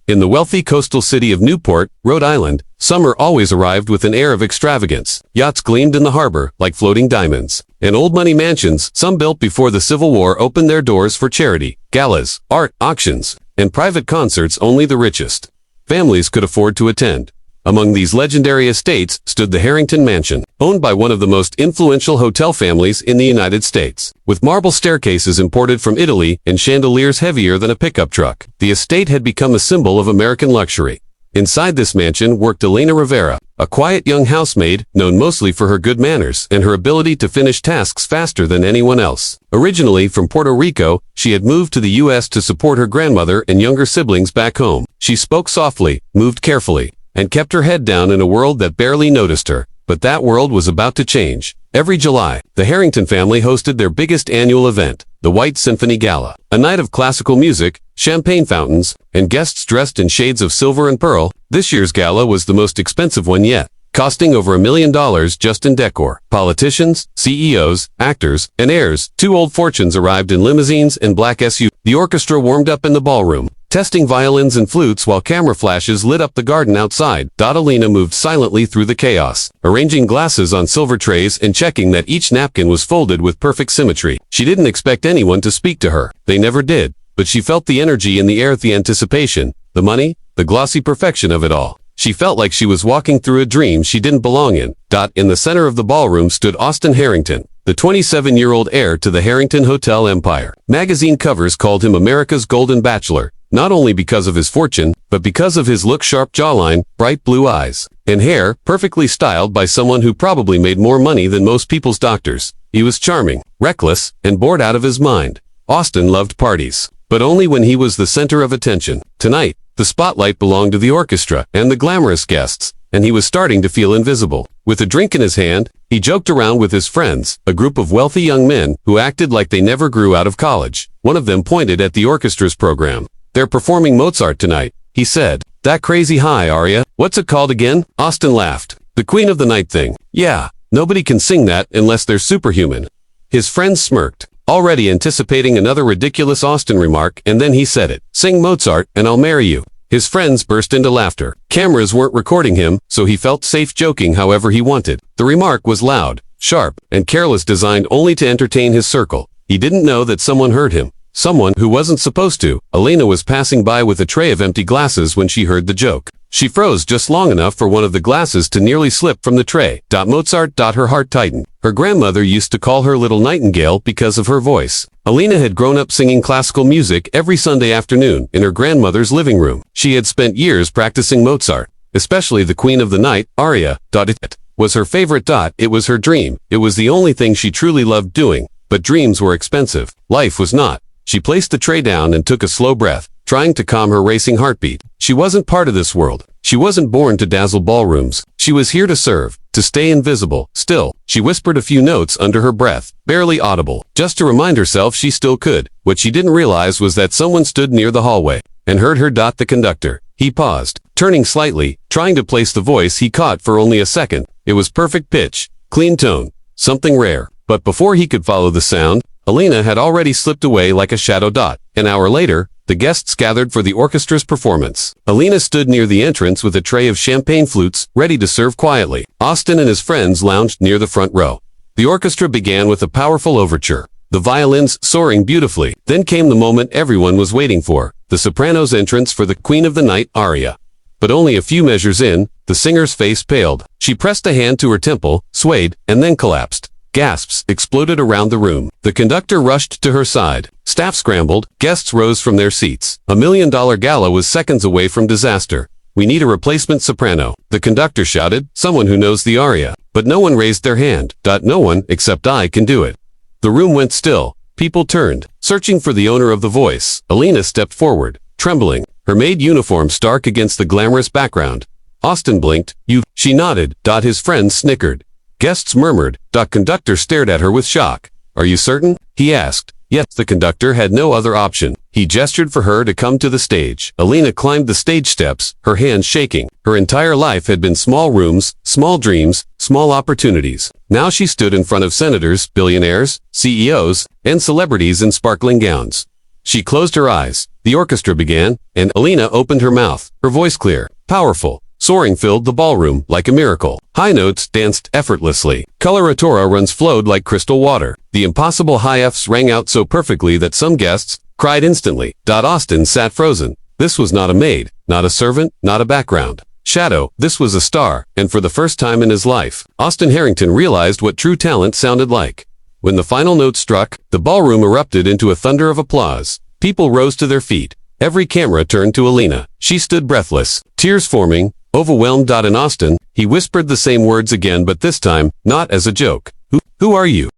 In the wealthy coastal city of Newport, Rhode Island, summer always arrived with an air of extravagance. Yachts gleamed in the harbor like floating diamonds. And old money mansions, some built before the Civil War, opened their doors for charity, galas, art, auctions, and private concerts only the richest families could afford to attend. Among these legendary estates stood the Harrington Mansion, owned by one of the most influential hotel families in the United States. With marble staircases imported from Italy and chandeliers heavier than a pickup truck, the estate had become a symbol of American luxury. Inside this mansion worked Elena Rivera, a quiet young housemaid known mostly for her good manners and her ability to finish tasks faster than anyone else. Originally from Puerto Rico, she had moved to the U.S. to support her grandmother and younger siblings back home. She spoke softly, moved carefully, and kept her head down in a world that barely noticed her. But that world was about to change. Every July, the Harrington family hosted their biggest annual event, the White Symphony Gala, a night of classical music, champagne fountains, and guests dressed in shades of silver and pearl. This year's gala was the most expensive one yet, costing over $1 million just in decor. Politicians, CEOs, actors, and heirs, two old fortunes arrived in limousines and black SUVs. The orchestra warmed up in the ballroom, testing violins and flutes while camera flashes lit up the garden outside. Elena moved silently through the chaos, arranging glasses on silver trays and checking that each napkin was folded with perfect symmetry. She didn't expect anyone to speak to her. They never did. But she felt the energy in the air, the anticipation, the money, the glossy perfection of it all. She felt like she was walking through a dream she didn't belong in. In the center of the ballroom stood Austin Harrington, the 27-year-old heir to the Harrington Hotel empire. Magazine covers called him America's Golden Bachelor, not only because of his fortune, but because of his look-sharp jawline, bright blue eyes, and hair perfectly styled by someone who probably made more money than most people's doctors. He was charming, reckless, and bored out of his mind. Austin loved parties, but only when he was the center of attention. Tonight, the spotlight belonged to the orchestra and the glamorous guests, and he was starting to feel invisible. With a drink in his hand, he joked around with his friends, a group of wealthy young men who acted like they never grew out of college. One of them pointed at the orchestra's program. "They're performing Mozart tonight," he said. "That crazy high Aria. What's it called again?" Austin laughed. "The Queen of the Night thing." "Yeah, nobody can sing that unless they're superhuman." His friends smirked, already anticipating another ridiculous Austin remark, and then he said it. "Sing Mozart, and I'll marry you." His friends burst into laughter. Cameras weren't recording him, so he felt safe joking however he wanted. The remark was loud, sharp, and careless, designed only to entertain his circle. He didn't know that someone heard him. Someone who wasn't supposed to. Elena was passing by with a tray of empty glasses when she heard the joke. She froze just long enough for one of the glasses to nearly slip from the tray. Mozart. Her heart tightened. Her grandmother used to call her Little Nightingale because of her voice. Elena had grown up singing classical music every Sunday afternoon in her grandmother's living room. She had spent years practicing Mozart, especially the Queen of the Night, Aria. It was her favorite. It was her dream. It was the only thing she truly loved doing. But dreams were expensive. Life was not. She placed the tray down and took a slow breath, trying to calm her racing heartbeat. She wasn't part of this world. She wasn't born to dazzle ballrooms. She was here to serve, to stay invisible. Still, she whispered a few notes under her breath, barely audible, just to remind herself she still could. What she didn't realize was that someone stood near the hallway and heard her. The conductor. He paused, turning slightly, trying to place the voice he caught for only a second. It was perfect pitch, clean tone, something rare. But before he could follow the sound, Elena had already slipped away like a shadow. An hour later, the guests gathered for the orchestra's performance. Elena stood near the entrance with a tray of champagne flutes, ready to serve quietly. Austin and his friends lounged near the front row. The orchestra began with a powerful overture, the violins soaring beautifully. Then came the moment everyone was waiting for, the soprano's entrance for the Queen of the Night, Aria. But only a few measures in, the singer's face paled. She pressed a hand to her temple, swayed, and then collapsed. Gasps exploded around the room. The conductor rushed to her side. Staff scrambled. Guests rose from their seats. $1 million gala was seconds away from disaster. "We need a replacement soprano," the conductor shouted, "someone who knows the aria." But no one raised their hand. No one, except I, can do it. The room went still. People turned, searching for the owner of the voice. Elena stepped forward, trembling, her maid uniform stark against the glamorous background. Austin blinked. "You..." She nodded. His friends snickered. Guests murmured. Conductor stared at her with shock. "Are you certain?" he asked. Yes, the conductor had no other option. He gestured for her to come to the stage. Elena climbed the stage steps, her hands shaking. Her entire life had been small rooms, small dreams, small opportunities. Now she stood in front of senators, billionaires, CEOs, and celebrities in sparkling gowns. She closed her eyes. The orchestra began, and Elena opened her mouth. Her voice clear, powerful, soaring filled the ballroom like a miracle. High notes danced effortlessly. Coloratura runs flowed like crystal water. The impossible high Fs rang out so perfectly that some guests cried instantly. Austin sat frozen. This was not a maid, not a servant, not a background shadow. This was a star, and for the first time in his life, Austin Harrington realized what true talent sounded like. When the final note struck, the ballroom erupted into a thunder of applause. People rose to their feet. Every camera turned to Elena. She stood breathless, tears forming, overwhelmed. In Austin, he whispered the same words again, but this time, not as a joke. Who are you?